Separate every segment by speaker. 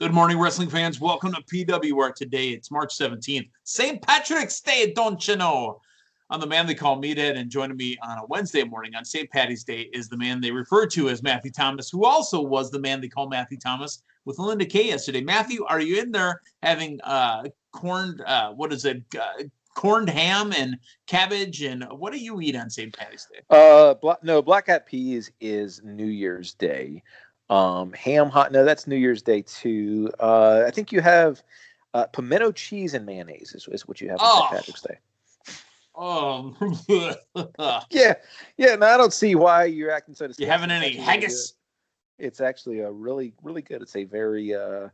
Speaker 1: Good morning, wrestling fans. Welcome to PWR today. It's March 17th. St. Patrick's Day, don't you know? I'm the man they call Meathead, and joining me on a Wednesday morning on St. Patty's Day is the man they refer to as Matthew Thomas, who also was the man they call Matthew Thomas with Linda Kay yesterday. Matthew, are you in there having corned ham and cabbage, and what do you eat on St. Patty's Day?
Speaker 2: Black eyed peas is New Year's Day. Ham hot, no, that's New Year's Day too. I think you have pimento cheese and mayonnaise is what you have on St. Patrick's Day. yeah. No, I don't see why you're acting so disgusting.
Speaker 1: You having any haggis?
Speaker 2: It's actually a really, really good. It's a very, I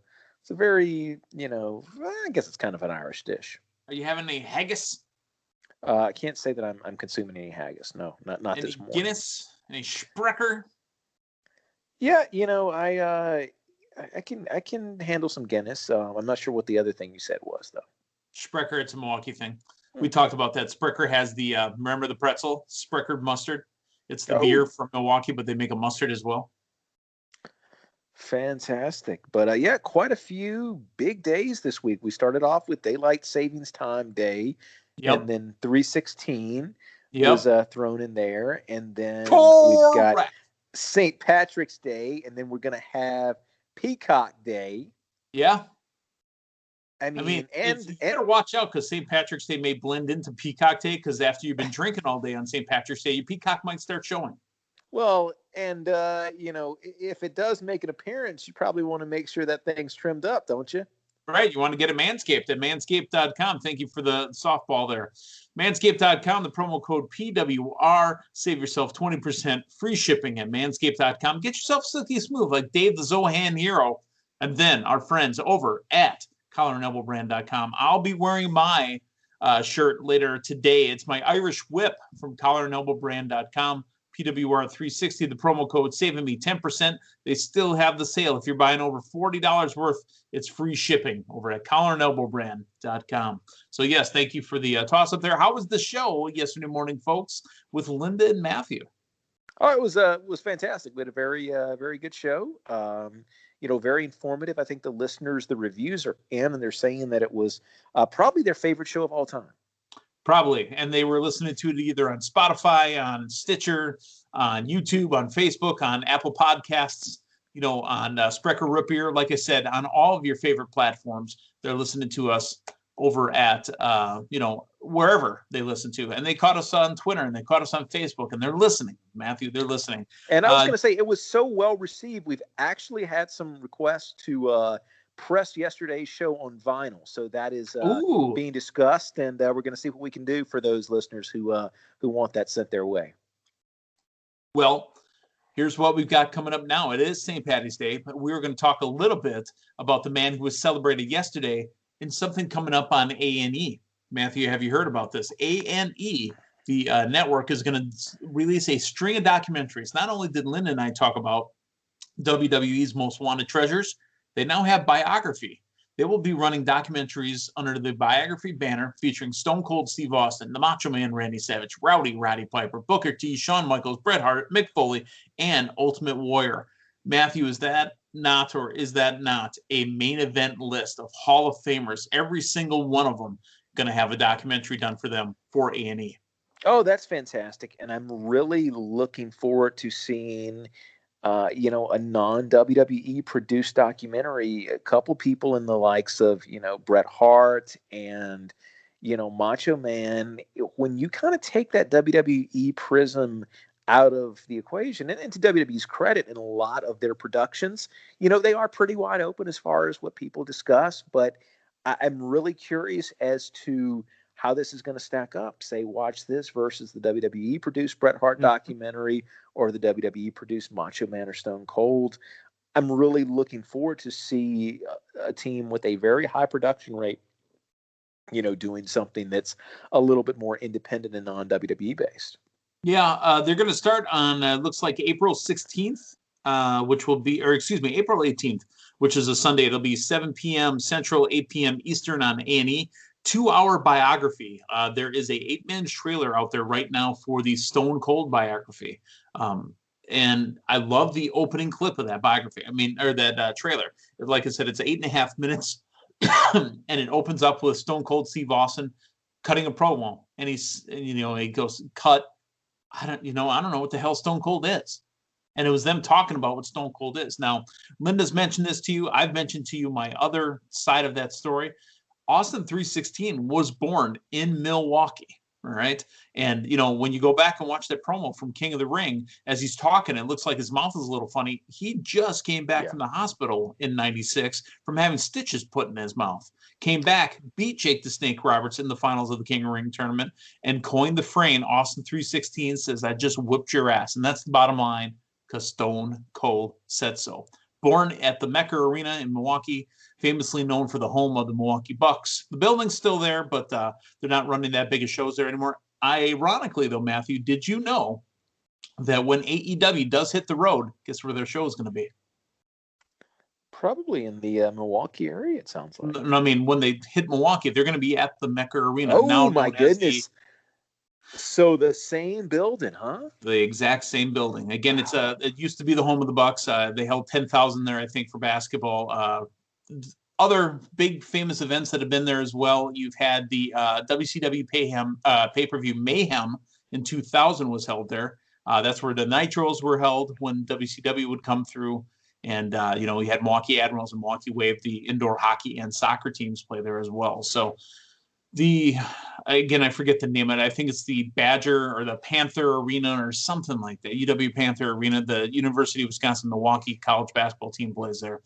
Speaker 2: guess it's kind of an Irish dish.
Speaker 1: Are you having any haggis?
Speaker 2: I can't say that I'm consuming any haggis. No, not
Speaker 1: any
Speaker 2: this morning.
Speaker 1: Guinness? Any Sprecher?
Speaker 2: Yeah, I can handle some Guinness. I'm not sure what the other thing you said was though.
Speaker 1: Sprecher, it's a Milwaukee thing. We talked about that. Sprecher has the remember the pretzel Sprecher mustard. It's the beer from Milwaukee, but they make a mustard as well.
Speaker 2: Fantastic, but quite a few big days this week. We started off with Daylight Savings Time Day, and then 3/16 was thrown in there, and then we've got St. Patrick's Day, and then we're going to have Peacock Day.
Speaker 1: Yeah.
Speaker 2: I mean,
Speaker 1: you better watch out because St. Patrick's Day may blend into Peacock Day because after you've been drinking all day on St. Patrick's Day, your peacock might start showing.
Speaker 2: Well, and, if it does make an appearance, you probably want to make sure that thing's trimmed up, don't you?
Speaker 1: Right. You want to get it Manscaped at manscaped.com. Thank you for the softball there. Manscaped.com, the promo code PWR. Save yourself 20% free shipping at manscaped.com. Get yourself silky smooth like Dave the Zohan Hero. And then our friends over at collarandelbowbrand.com. I'll be wearing my shirt later today. It's my Irish Whip from collarandelbowbrand.com. PWR 360, the promo code, saving me 10%. They still have the sale. If you're buying over $40 worth, it's free shipping over at collarandelbowbrand.com. So, yes, thank you for the toss up there. How was the show yesterday morning, folks, with Linda and Matthew?
Speaker 2: Oh, it was fantastic. We had a very good show. Very informative. I think the listeners, the reviews are in, and they're saying that it was probably their favorite show of all time.
Speaker 1: Probably. And they were listening to it either on Spotify, on Stitcher, on YouTube, on Facebook, on Apple Podcasts, on Sprecher Root Beer. Like I said, on all of your favorite platforms, they're listening to us over at, wherever they listen to. And they caught us on Twitter and they caught us on Facebook and they're listening. Matthew, they're listening.
Speaker 2: And I was going to say, it was so well received. We've actually had some requests to press yesterday's show on vinyl, so that is being discussed, and we're going to see what we can do for those listeners who want that sent their way.
Speaker 1: Well, here's what we've got coming up now. It is St. Patty's Day, but we were going to talk a little bit about the man who was celebrated yesterday and something coming up on A&E. Matthew, have you heard about this? A&E, the network, is going to release a string of documentaries. Not only did Linda and I talk about WWE's Most Wanted Treasures, they now have biography. They will be running documentaries under the biography banner featuring Stone Cold Steve Austin, the Macho Man Randy Savage, Rowdy Roddy Piper, Booker T, Shawn Michaels, Bret Hart, Mick Foley, and Ultimate Warrior. Matthew, is that not a main event list of Hall of Famers? Every single one of them going to have a documentary done for them for A&E.
Speaker 2: Oh, that's fantastic. And I'm really looking forward to seeing a non-WWE produced documentary. A couple people in the likes of, Bret Hart and, Macho Man. When you kind of take that WWE prism out of the equation, and to WWE's credit, in a lot of their productions, they are pretty wide open as far as what people discuss, but I'm really curious as to how this is going to stack up. Say, watch this versus the WWE produced Bret Hart documentary or the WWE produced Macho Man or Stone Cold. I'm really looking forward to see a team with a very high production rate, doing something that's a little bit more independent and non-WWE based.
Speaker 1: Yeah, they're going to start on, looks like April 16th, April 18th, which is a Sunday. It'll be 7 p.m. Central, 8 p.m. Eastern on A&E. 2-hour biography. There is a 8-minute trailer out there right now for the Stone Cold biography. And I love the opening clip of that biography. I mean, or that trailer. Like I said, it's 8.5 minutes, and it opens up with Stone Cold Steve Austin cutting a promo, and he goes, "Cut." I don't know what the hell Stone Cold is. And it was them talking about what Stone Cold is. Now, Linda's mentioned this to you. I've mentioned to you my other side of that story. Austin 316 was born in Milwaukee. All right. And, when you go back and watch that promo from King of the Ring, as he's talking, it looks like his mouth is a little funny. He just came back from the hospital in 96 from having stitches put in his mouth. Came back, beat Jake the Snake Roberts in the finals of the King of the Ring tournament, and coined the phrase Austin 316 says, "I just whooped your ass." And that's the bottom line, because Stone Cold said so. Born at the Mecca Arena in Milwaukee, famously known for the home of the Milwaukee Bucks. The building's still there, but they're not running that big of shows there anymore. Ironically, though, Matthew, did you know that when AEW does hit the road, guess where their show is going to be?
Speaker 2: Probably in the Milwaukee area, it sounds like.
Speaker 1: No, I mean, when they hit Milwaukee, they're going to be at the Mecca Arena.
Speaker 2: Oh,
Speaker 1: now
Speaker 2: my goodness. So the same building, huh?
Speaker 1: The exact same building. Again, it used to be the home of the Bucks. They held 10,000 there, I think, for basketball. Other big famous events that have been there as well. You've had the WCW pay-per-view Mayhem in 2000 was held there. That's where the Nitros were held when WCW would come through. And, we had Milwaukee Admirals and Milwaukee Wave, the indoor hockey and soccer teams play there as well. So I forget the name of it. I think it's the Badger or the Panther Arena or something like that. UW Panther Arena, the University of Wisconsin-Milwaukee college basketball team plays there.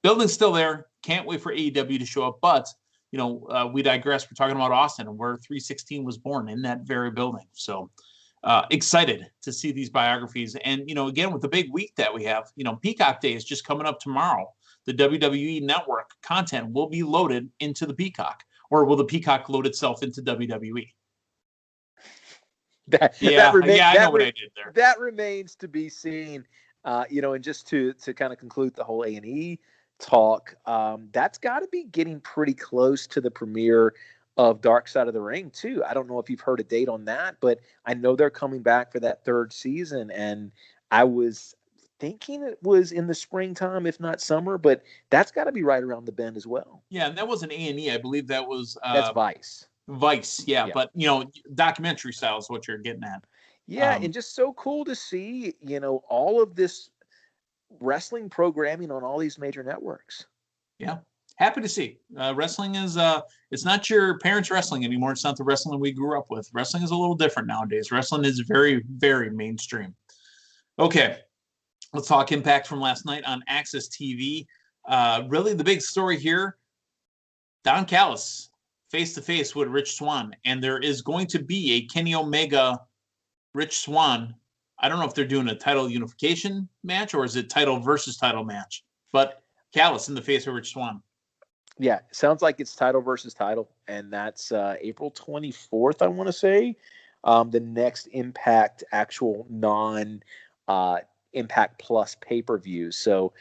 Speaker 1: Building's still there. Can't wait for AEW to show up. But, we digress. We're talking about Austin and where 316 was born in that very building. So excited to see these biographies. And, again, with the big week that we have, Peacock Day is just coming up tomorrow. The WWE Network content will be loaded into the Peacock. Or will the Peacock load itself into WWE? I know what I did there.
Speaker 2: That remains to be seen. And just to kind of conclude the whole A&E talk, that's got to be getting pretty close to the premiere of Dark Side of the Ring, too. I don't know if you've heard a date on that, but I know they're coming back for that third season. And I was thinking it was in the springtime, if not summer, but that's got to be right around the bend as well.
Speaker 1: Yeah, and that wasn't A&E. I believe that was
Speaker 2: that's Vice.
Speaker 1: Vice, yeah. But documentary style is what you're getting at.
Speaker 2: Yeah, and just so cool to see, all of this wrestling programming on all these major networks.
Speaker 1: Yeah, happy to see. Wrestling is it's not your parents' wrestling anymore. It's not the wrestling we grew up with. Wrestling is a little different nowadays. Wrestling is very, very mainstream. Okay. Let's talk Impact from last night on Access TV. Really, the big story here, Don Callis face-to-face with Rich Swann. And there is going to be a Kenny Omega, Rich Swann. I don't know if they're doing a title unification match or is it title versus title match. But Callis in the face of Rich Swann.
Speaker 2: Yeah, sounds like it's title versus title. And that's April 24th, I want to say. The next Impact actual Impact Plus pay-per-view. So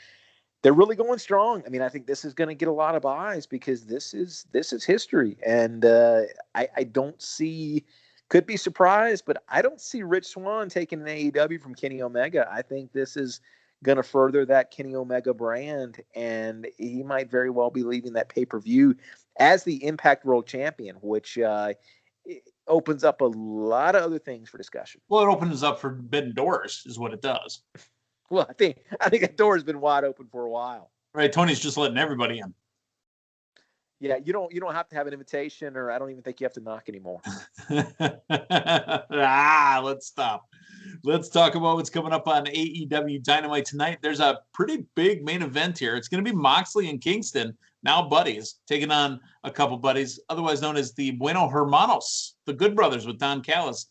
Speaker 2: they're really going strong. I mean, I think this is going to get a lot of eyes because this is history. And I don't see, could be surprised, but I don't see Rich Swann taking an AEW from Kenny Omega. I think this is going to further that Kenny Omega brand, and he might very well be leaving that pay-per-view as the Impact World Champion, which opens up a lot of other things for discussion.
Speaker 1: Well, it opens up forbidden doors is what it does.
Speaker 2: Well, I think that door has been wide open for a while.
Speaker 1: Right, Tony's just letting everybody in.
Speaker 2: Yeah, you don't have to have an invitation, or I don't even think you have to knock anymore.
Speaker 1: Let's stop. Let's talk about what's coming up on AEW Dynamite tonight. There's a pretty big main event here. It's going to be Moxley and Kingston, now buddies, taking on a couple buddies, otherwise known as the Bueno Hermanos, the Good Brothers with Don Callis.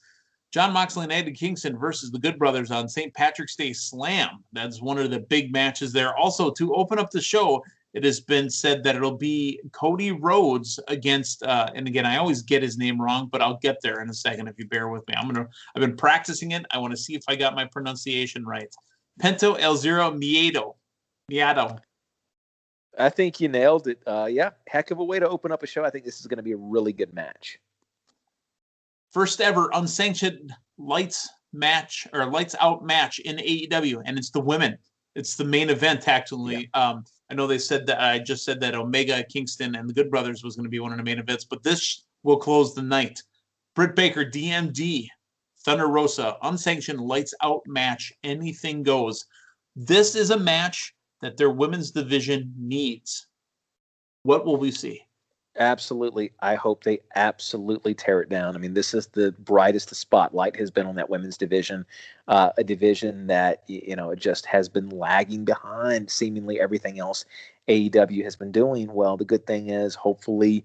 Speaker 1: John Moxley and Eddie Kingston versus the Good Brothers on St. Patrick's Day Slam. That's one of the big matches there. Also, to open up the show, it has been said that it'll be Cody Rhodes against, and again, I always get his name wrong, but I'll get there in a second if you bear with me. I've been practicing it. I want to see if I got my pronunciation right. Pento El Zero Miedo.
Speaker 2: I think you nailed it. Yeah, heck of a way to open up a show. I think this is going to be a really good match.
Speaker 1: First ever unsanctioned lights, match or lights out match in AEW, and it's the women. It's the main event, actually. Yeah. I know they said that I just said that Omega, Kingston, and the Good Brothers was going to be one of the main events, but this will close the night. Britt Baker, DMD, Thunder Rosa, unsanctioned lights out match. Anything goes. This is a match that their women's division needs. What will we see?
Speaker 2: Absolutely. I hope they absolutely tear it down. I mean, this is the brightest the spotlight has been on that women's division, a division that, it just has been lagging behind seemingly everything else AEW has been doing. Well, the good thing is hopefully,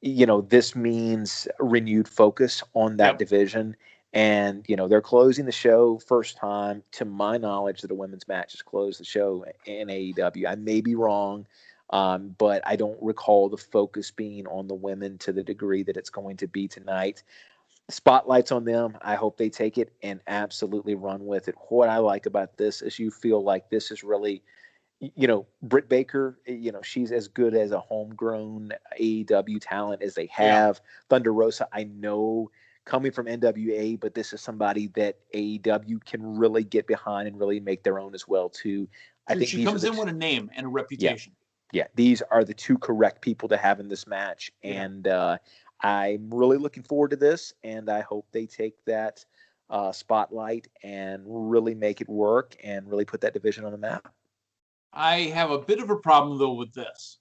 Speaker 2: this means renewed focus on that division. And, they're closing the show first time, to my knowledge, that a women's match has closed the show in AEW. I may be wrong. But I don't recall the focus being on the women to the degree that it's going to be tonight. Spotlight's on them. I hope they take it and absolutely run with it. What I like about this is you feel like this is really, Britt Baker, she's as good as a homegrown AEW talent as they have. Yeah. Thunder Rosa, I know, coming from NWA, but this is somebody that AEW can really get behind and really make their own as well, too.
Speaker 1: I think she comes in with a name and a reputation.
Speaker 2: Yeah, these are the two correct people to have in this match. Yeah. And I'm really looking forward to this, and I hope they take that spotlight and really make it work and really put that division on the map.
Speaker 1: I have a bit of a problem, though, with this.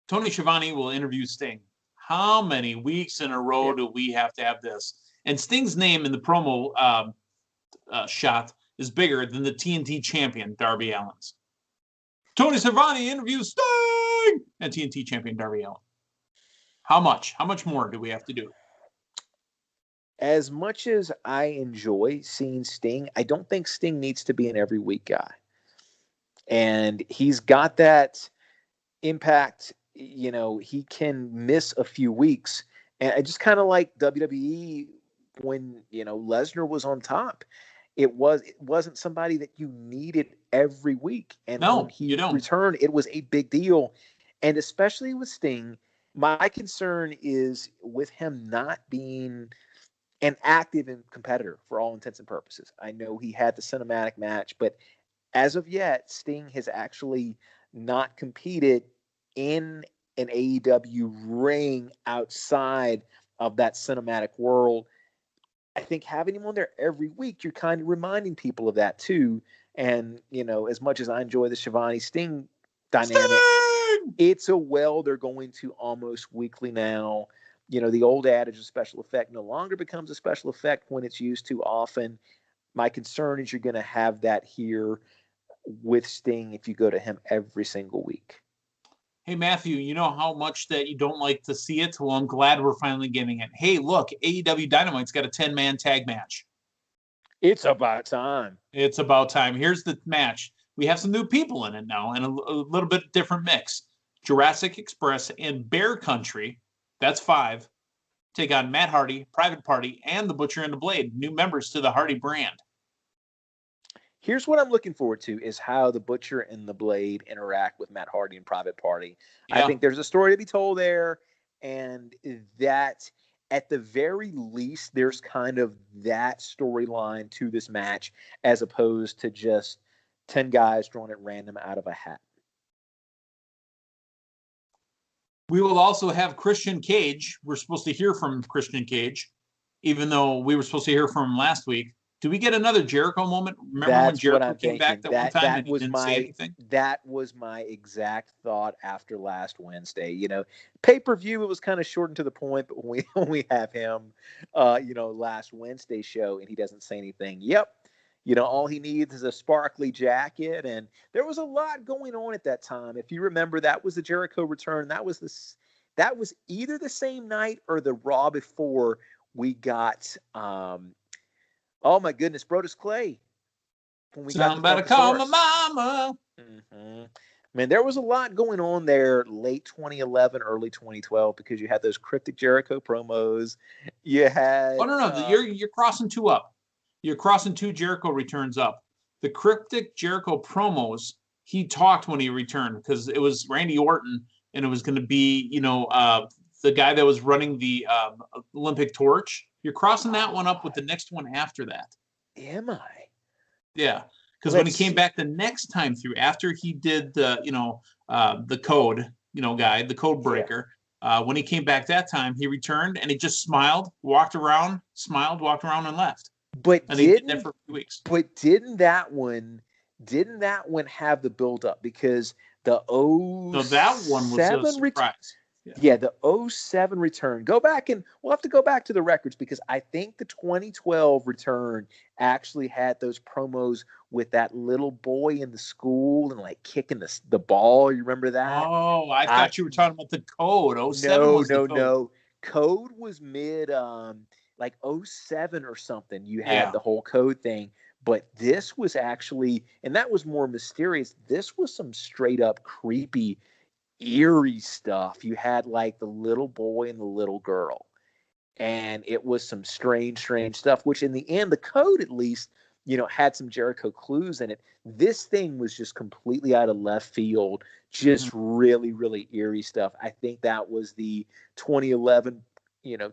Speaker 1: Tony Schiavone will interview Sting. How many weeks in a row do we have to have this? And Sting's name in the promo shot is bigger than the TNT champion, Darby Allin's. Tony Schiavone interviews Sting and TNT champion Darby Allin. How much? How much more do we have to do?
Speaker 2: As much as I enjoy seeing Sting, I don't think Sting needs to be an every week guy. And he's got that impact. He can miss a few weeks. And I just kind of like WWE when, Lesnar was on top. It wasn't somebody that you needed every week. And when he returned, it was a big deal. And especially with Sting, my concern is with him not being an active competitor for all intents and purposes. I know he had the cinematic match, but as of yet, Sting has actually not competed in an AEW ring outside of that cinematic world. I think having him on there every week, you're kind of reminding people of that too. And, as much as I enjoy the Schiavone Sting dynamic, it's a well they're going to almost weekly now. The old adage of special effect no longer becomes a special effect when it's used too often. My concern is you're going to have that here with Sting if you go to him every single week.
Speaker 1: Hey, Matthew, you know how much that you don't like to see it? Well, I'm glad we're finally getting it. Hey, look, AEW Dynamite's got a 10-man tag match.
Speaker 2: It's about time.
Speaker 1: It's about time. Here's the match. We have some new people in it now and a little bit different mix. Jurassic Express and Bear Country, that's 5, take on Matt Hardy, Private Party, and the Butcher and the Blade, new members to the Hardy brand.
Speaker 2: Here's what I'm looking forward to is how the Butcher and the Blade interact with Matt Hardy and Private Party. Yeah. I think there's a story to be told there, and that at the very least, there's kind of that storyline to this match as opposed to just 10 guys drawn at random out of a hat.
Speaker 1: We will also have Christian Cage. We're supposed to hear from Christian Cage, even though we were supposed to hear from him last week. Do we get another Jericho moment? Remember when Jericho came back that one time and he didn't say anything?
Speaker 2: That was my exact thought after last Wednesday. Pay-per-view, it was kind of short and to the point, but when we have him, last Wednesday show and he doesn't say anything. Yep. All he needs is a sparkly jacket. And there was a lot going on at that time. If you remember, that was the Jericho return. That was either the same night or the Raw before we got, oh my goodness, Brodus Clay.
Speaker 1: When we got better call my mama.
Speaker 2: Mm-hmm. Man, there was a lot going on there late 2011, early 2012 because you had those cryptic Jericho promos. You had.
Speaker 1: Oh no, you're crossing 2 up. You're crossing 2 Jericho returns up. The cryptic Jericho promos. He talked when he returned because it was Randy Orton and it was going to be the guy that was running the Olympic torch. You're crossing that one up with the next one after that.
Speaker 2: Am I?
Speaker 1: Yeah, because when he came back the next time through, after he did the the code guy, the code breaker. When he came back that time, he returned and he just smiled, walked around, and left. And he did that for a few weeks.
Speaker 2: But didn't that one have the build up? Because the 07
Speaker 1: no, that one was a surprise.
Speaker 2: Yeah, the 07 return. Go back and we'll have to go back to the records because I think the 2012 return actually had those promos with that little boy in the school and like kicking the ball. You remember that?
Speaker 1: Oh, I thought you were talking about the code. 07 was the code.
Speaker 2: No. Code was mid like 07 or something. You had the whole code thing. But this was actually, and that was more mysterious. This was some straight up creepy, eerie stuff. You had like the little boy and the little girl, and it was some strange stuff, which in the end, the code at least, had some Jericho clues in it. This thing was just completely out of left field, just really, really eerie stuff. I think that was the 2011,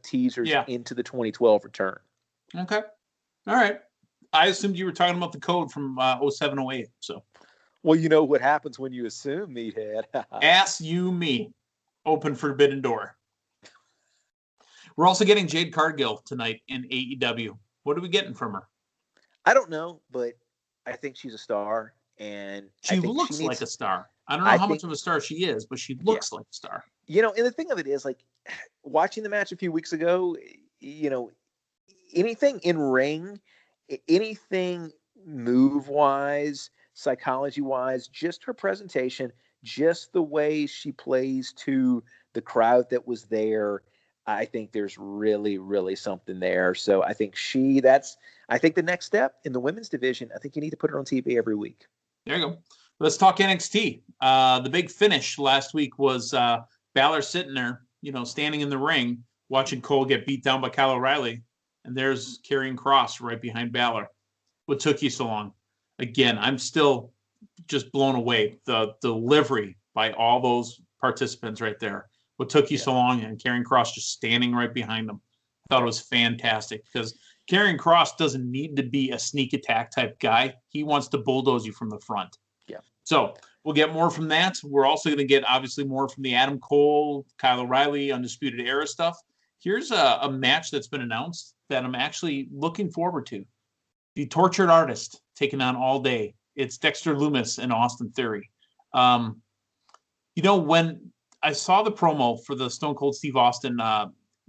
Speaker 2: teasers into the 2012 return.
Speaker 1: Okay. All right. I assumed you were talking about the code from 07, 08. So.
Speaker 2: Well, you know what happens when you assume, Meathead.
Speaker 1: Ask you me. Open forbidden door. We're also getting Jade Cargill tonight in AEW. What are we getting from her?
Speaker 2: I don't know, but I think she's a star. And
Speaker 1: she looks like a star. I don't know how much of a star she is, but she looks like a star.
Speaker 2: And the thing of it is, like, watching the match a few weeks ago, anything in ring, anything move-wise, psychology-wise, just her presentation, just the way she plays to the crowd that was there, I think there's really, really something there. So I think I think the next step in the women's division, I think you need to put her on TV every week.
Speaker 1: There you go. Let's talk NXT. The big finish last week was Balor sitting there, standing in the ring, watching Cole get beat down by Kyle O'Reilly. And there's Karrion Kross right behind Balor. What took you so long? Again, I'm still just blown away. The delivery by all those participants right there. What took you so long? And Karrion Kross just standing right behind them. I thought it was fantastic because Karrion Kross doesn't need to be a sneak attack type guy. He wants to bulldoze you from the front.
Speaker 2: Yeah.
Speaker 1: So we'll get more from that. We're also going to get obviously more from the Adam Cole, Kyle O'Reilly, Undisputed Era stuff. Here's a match that's been announced that I'm actually looking forward to. The Tortured Artist taking on All Day. It's Dexter Loomis and Austin Theory. When I saw the promo for the Stone Cold Steve Austin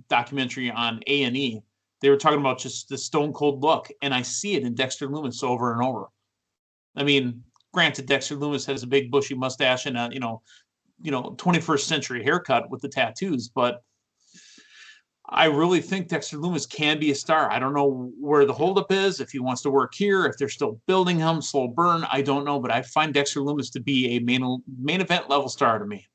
Speaker 1: documentary on A&E, they were talking about just the Stone Cold look, and I see it in Dexter Loomis over and over. I mean, granted, Dexter Loomis has a big bushy mustache and a 21st century haircut with the tattoos, but I really think Dexter Loomis can be a star. I don't know where the holdup is, if he wants to work here, if they're still building him, slow burn. I don't know, but I find Dexter Loomis to be a main event level star to me.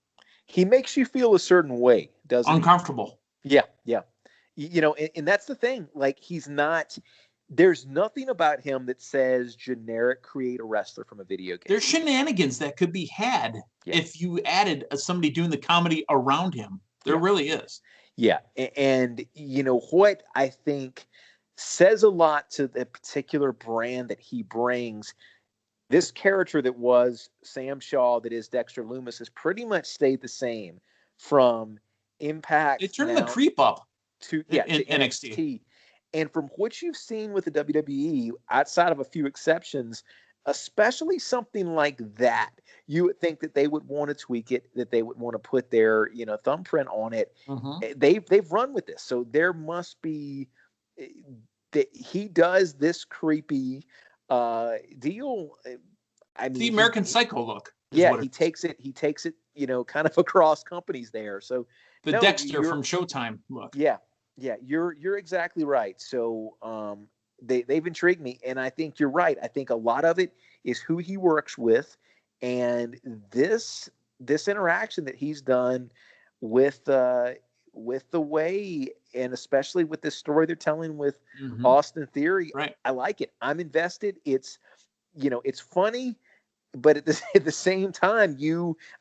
Speaker 2: He makes you feel a certain way, doesn't he?
Speaker 1: Uncomfortable.
Speaker 2: Yeah. And that's the thing. Like, there's nothing about him that says generic create a wrestler from a video game.
Speaker 1: There's shenanigans that could be had if you added somebody doing the comedy around him. There really is.
Speaker 2: Yeah. And what I think says a lot to the particular brand that he brings. This character that was Sam Shaw, that is Dexter Loomis, has pretty much stayed the same from Impact.
Speaker 1: They turned the creep up
Speaker 2: to NXT. And from what you've seen with the WWE, outside of a few exceptions, especially something like that, you would think that they would want to tweak it, that they would want to put their thumbprint on it. Mm-hmm. They've run with this, so there must be that he does this creepy deal. I mean,
Speaker 1: the American Psycho look.
Speaker 2: Yeah, he takes it, kind of across companies there. So
Speaker 1: the Dexter from Showtime look.
Speaker 2: Yeah, you're exactly right. So they've intrigued me, and I think you're right. I think a lot of it is who he works with, and this interaction that he's done with the way, and especially with this story they're telling with Austin Theory.
Speaker 1: Right.
Speaker 2: I like it. I'm invested. It's funny, but at the same time,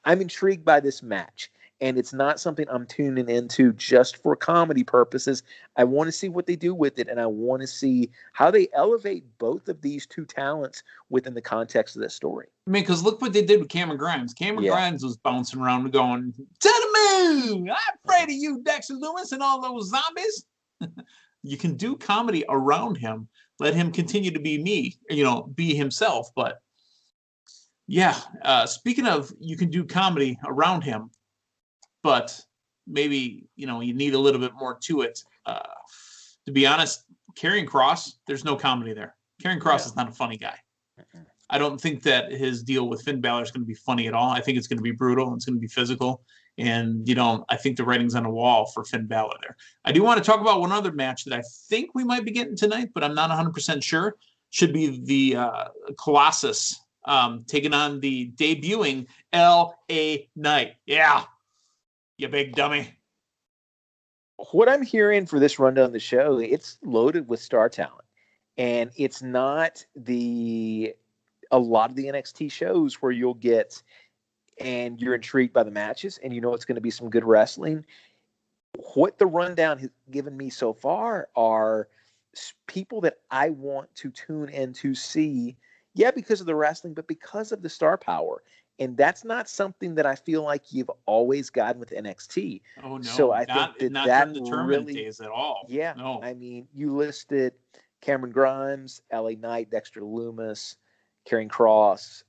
Speaker 2: I'm intrigued by this match. and it's not something I'm tuning into just for comedy purposes. I want to see what they do with it, and I want to see how they elevate both of these two talents within the context of this story.
Speaker 1: I mean, because look what they did with Cameron Grimes. Cameron Grimes was bouncing around going, to the moon! I'm afraid of you, Dexter Loomis, and all those zombies. You can do comedy around him. Let him continue to be be himself. But yeah, speaking of, you can do comedy around him, but maybe, you need a little bit more to it. To be honest, Karrion Kross, there's no comedy there. Karrion Kross is not a funny guy. I don't think that his deal with Finn Balor is going to be funny at all. I think it's going to be brutal and it's going to be physical. And, I think the writing's on the wall for Finn Balor there. I do want to talk about one other match that I think we might be getting tonight, but I'm not 100% sure. Should be the Colossus taking on the debuting LA Knight. Yeah, you big dummy.
Speaker 2: What I'm hearing for this rundown of the show, it's loaded with star talent. And it's not a lot of the NXT shows where you'll get and you're intrigued by the matches and it's going to be some good wrestling. What the rundown has given me so far are people that I want to tune in to see, because of the wrestling, but because of the star power. And that's not something that I feel like you've always gotten with NXT.
Speaker 1: Oh, no.
Speaker 2: So I think
Speaker 1: not
Speaker 2: that
Speaker 1: during the tournament days at all.
Speaker 2: Yeah.
Speaker 1: No.
Speaker 2: I mean, you listed Cameron Grimes, LA Knight, Dexter Loomis, Karrion Kross,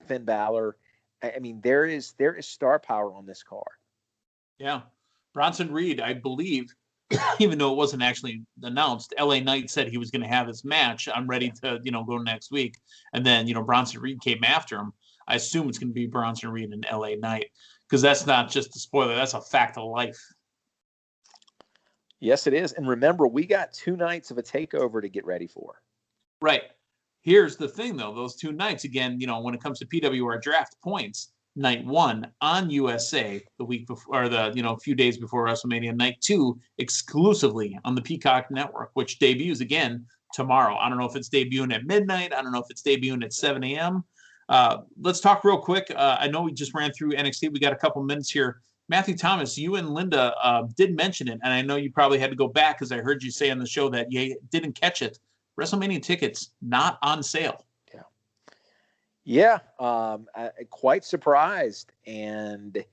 Speaker 2: Finn Balor. I mean, there is star power on this card.
Speaker 1: Yeah. Bronson Reed, I believe, even though it wasn't actually announced, LA Knight said he was going to have his match. I'm ready to, go next week. And then, Bronson Reed came after him. I assume it's going to be Bronson Reed and LA Knight, because that's not just a spoiler. That's a fact of life.
Speaker 2: Yes, it is. And remember, we got 2 nights of a takeover to get ready for.
Speaker 1: Right. Here's the thing, though. Those 2 nights, again, when it comes to PWR draft points, night 1 on USA the week before, or a few days before WrestleMania, night 2 exclusively on the Peacock Network, which debuts again tomorrow. I don't know if it's debuting at midnight. I don't know if it's debuting at 7 a.m. Let's talk real quick. I know we just ran through NXT. We got a couple minutes here. Matthew Thomas, you and Linda did mention it, and I know you probably had to go back because I heard you say on the show that you didn't catch it. WrestleMania tickets not on sale.
Speaker 2: Yeah. I'm quite surprised, and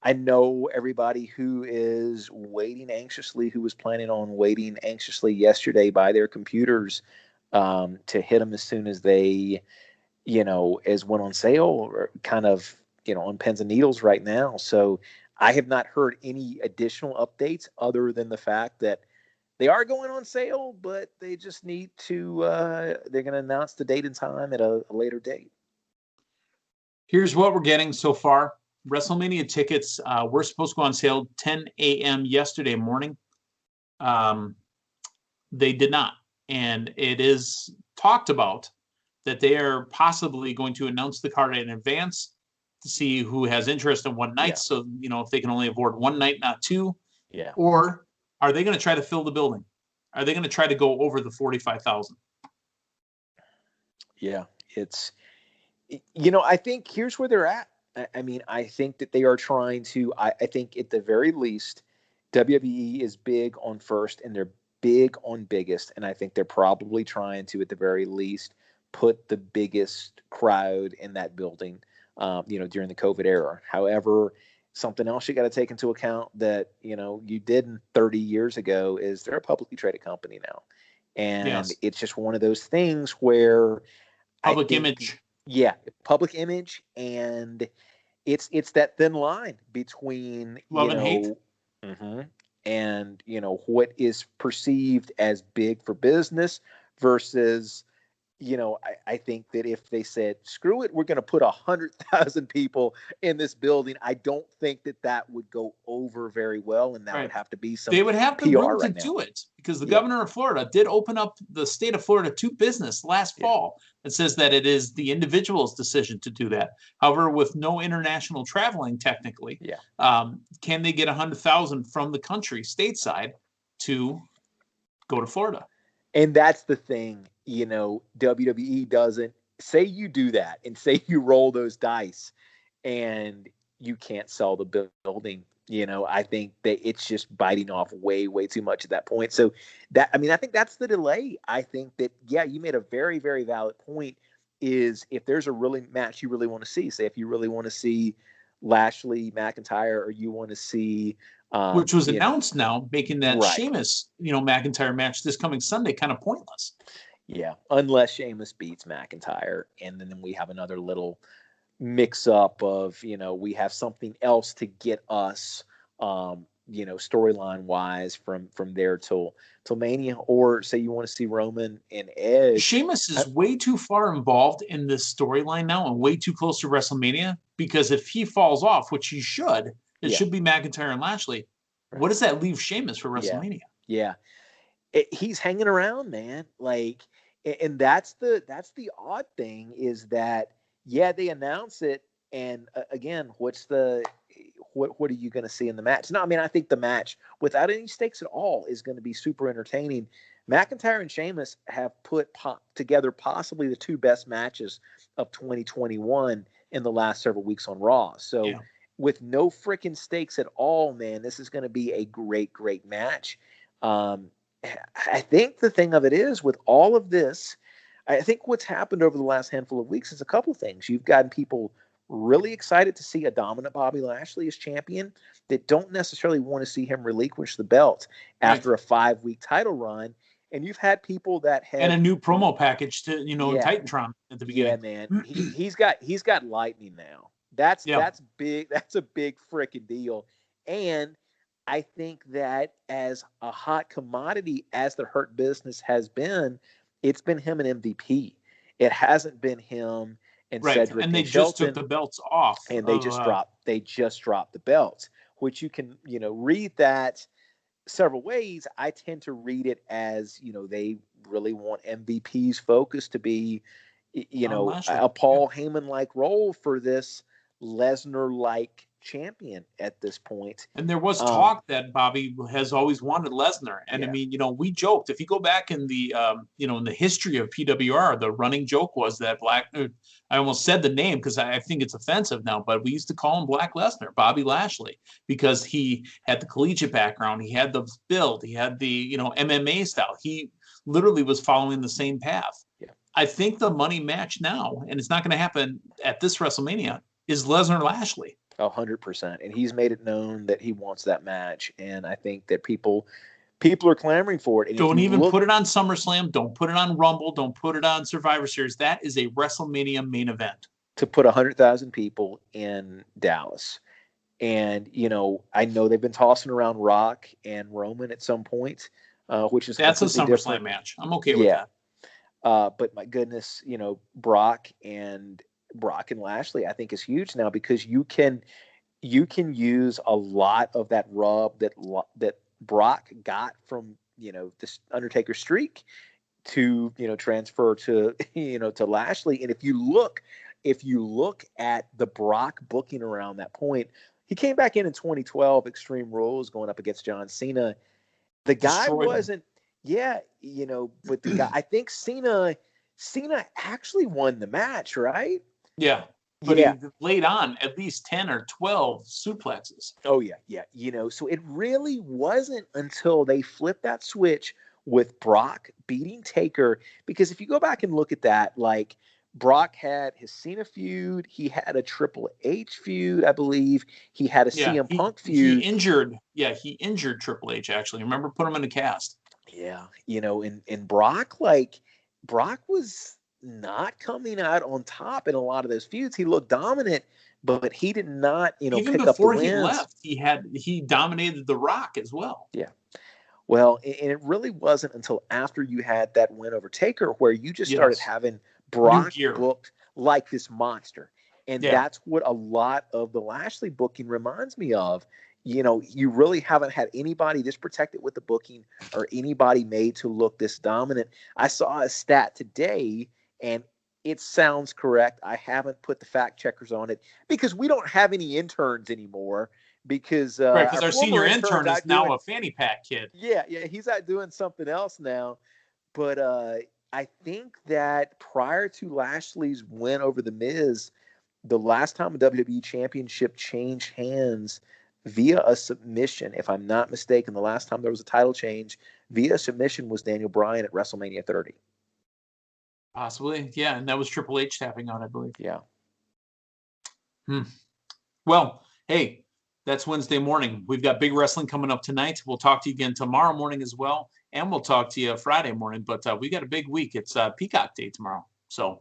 Speaker 2: I know everybody who is waiting anxiously, who was planning on waiting anxiously yesterday by their computers to hit them as soon as they, as went on sale, or kind of, on pins and needles right now. So I have not heard any additional updates other than the fact that they are going on sale, but they just need to, they're going to announce the date and time at a later date.
Speaker 1: Here's what we're getting so far. WrestleMania tickets were supposed to go on sale 10 a.m. yesterday morning. They did not. And it is talked about that they are possibly going to announce the card in advance to see who has interest in one night. Yeah. So, if they can only afford one night, not 2.
Speaker 2: Yeah.
Speaker 1: Or are they going to try to fill the building? Are they going to try to go over the 45,000?
Speaker 2: Yeah, it's, I think here's where they're at. I mean, I think that they are trying to, I think at the very least, WWE is big on first and they're big on biggest. And I think they're probably trying to, at the very least, put the biggest crowd in that building, during the COVID era. However, something else you got to take into account that, you didn't 30 years ago is they're a publicly traded company now. And It's just one of those things where
Speaker 1: public image.
Speaker 2: Yeah. Public image. And it's that thin line between
Speaker 1: love and hate.
Speaker 2: And, what is perceived as big for business versus, I think that if they said, screw it, we're going to put 100,000 people in this building, I don't think that would go over very well. And that would have to be some
Speaker 1: They would have the
Speaker 2: PR
Speaker 1: room to do it because the governor of Florida did open up the state of Florida to business last fall. It says that it is the individual's decision to do that. However, with no international traveling, technically, can they get 100,000 from the country stateside to go to Florida?
Speaker 2: And that's the thing, WWE doesn't say you do that and say you roll those dice and you can't sell the building. I think that it's just biting off way, way too much at that point. So I think that's the delay. I think that, yeah, you made a very, very valid point, is if there's a really match you really want to see, say if you really want to see Lashley McIntyre, or you want to see,
Speaker 1: which was announced now, making that
Speaker 2: right.
Speaker 1: Sheamus, McIntyre match this coming Sunday kind of pointless.
Speaker 2: Yeah, unless Sheamus beats McIntyre, and then we have another little mix up of, we have something else to get us, storyline wise from there till Mania, or say you want to see Roman and Edge.
Speaker 1: Sheamus is way too far involved in this storyline now and way too close to WrestleMania, because if he falls off, which he should, it should be McIntyre and Lashley. Right. What does that leave Sheamus for WrestleMania?
Speaker 2: Yeah. He's hanging around, man. Like, and that's the odd thing, is that, yeah, they announce it, and again, what are you going to see in the match? No, I mean, I think the match, without any stakes at all, is going to be super entertaining. McIntyre and Sheamus have put together possibly the two best matches of 2021 in the last several weeks on Raw. So with no freaking stakes at all, man, this is going to be a great, great match. I think the thing of it is, with all of this, I think what's happened over the last handful of weeks is a couple of things. You've gotten people really excited to see a dominant Bobby Lashley as champion that don't necessarily want to see him relinquish the belt after a 5-week title run. And you've had people that have,
Speaker 1: and a new promo package to, Titantron at the beginning.
Speaker 2: Yeah, man. He's got lightning now. That's big. That's a big freaking deal. And I think that as a hot commodity as the Hurt Business has been, it's been him and MVP. It hasn't been him and Cedric
Speaker 1: and they
Speaker 2: and
Speaker 1: just
Speaker 2: Shelton,
Speaker 1: took the belts off,
Speaker 2: and they just dropped the belts, which you can read that several ways. I tend to read it as they really want MVP's focus to be a Paul Heyman like role for this Lesnar like champion at this point.
Speaker 1: And there was talk that Bobby has always wanted Lesnar. And I mean, we joked, if you go back in the, in the history of PWR, the running joke was that I almost said the name because I think it's offensive now, but we used to call him Black Lesnar, Bobby Lashley, because he had the collegiate background. He had the build. He had the, MMA style. He literally was following the same path.
Speaker 2: Yeah.
Speaker 1: I think the money match now, and it's not going to happen at this WrestleMania, is Lesnar Lashley.
Speaker 2: 100%. And he's made it known that he wants that match. And I think that people are clamoring for it. And
Speaker 1: don't even put it on SummerSlam. Don't put it on Rumble. Don't put it on Survivor Series. That is a WrestleMania main event.
Speaker 2: To put 100,000 people in Dallas. And, I know they've been tossing around Rock and Roman at some point, which is
Speaker 1: that's a SummerSlam match. I'm okay with that.
Speaker 2: But my goodness, Brock and Lashley, I think, is huge now, because you can use a lot of that rub that Brock got from this Undertaker streak to transfer to to Lashley. And if you look at the Brock booking around that point, he came back in 2012 Extreme Rules going up against John Cena. The guy wasn't but the guy, I think Cena actually won the match, right?
Speaker 1: Yeah. But he laid on at least 10 or 12 suplexes.
Speaker 2: Oh, yeah. So it really wasn't until they flipped that switch with Brock beating Taker, because if you go back and look at that, like, Brock had his Cena feud, he had a Triple H feud, I believe. He had a CM Punk feud.
Speaker 1: He injured Triple H, actually. Remember, put him in a cast.
Speaker 2: Yeah. And Brock, Brock was not coming out on top in a lot of those feuds. He looked dominant, but he did not,
Speaker 1: even
Speaker 2: pick
Speaker 1: before
Speaker 2: up the
Speaker 1: he
Speaker 2: wins.
Speaker 1: left, he dominated The Rock as well.
Speaker 2: Yeah. Well, and it really wasn't until after you had that win over Taker where you just started having Brock booked like this monster. And that's what a lot of the Lashley booking reminds me of. You really haven't had anybody this protected with the booking, or anybody made to look this dominant. I saw a stat today, and it sounds correct. I haven't put the fact checkers on it because we don't have any interns anymore. Because
Speaker 1: our senior intern is now a fanny pack kid.
Speaker 2: Yeah, he's out doing something else now. But I think that prior to Lashley's win over The Miz, the last time a WWE championship changed hands via a submission, if I'm not mistaken, the last time there was a title change via submission was Daniel Bryan at WrestleMania 30.
Speaker 1: Possibly, yeah, and that was Triple H tapping out, I believe.
Speaker 2: Yeah.
Speaker 1: Well, hey, that's Wednesday morning. We've got big wrestling coming up tonight. We'll talk to you again tomorrow morning as well, and we'll talk to you Friday morning. But we got a big week. It's Peacock Day tomorrow. So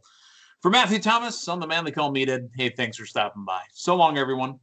Speaker 1: for Matthew Thomas, I'm the man they call Meathead. Hey, thanks for stopping by. So long, everyone.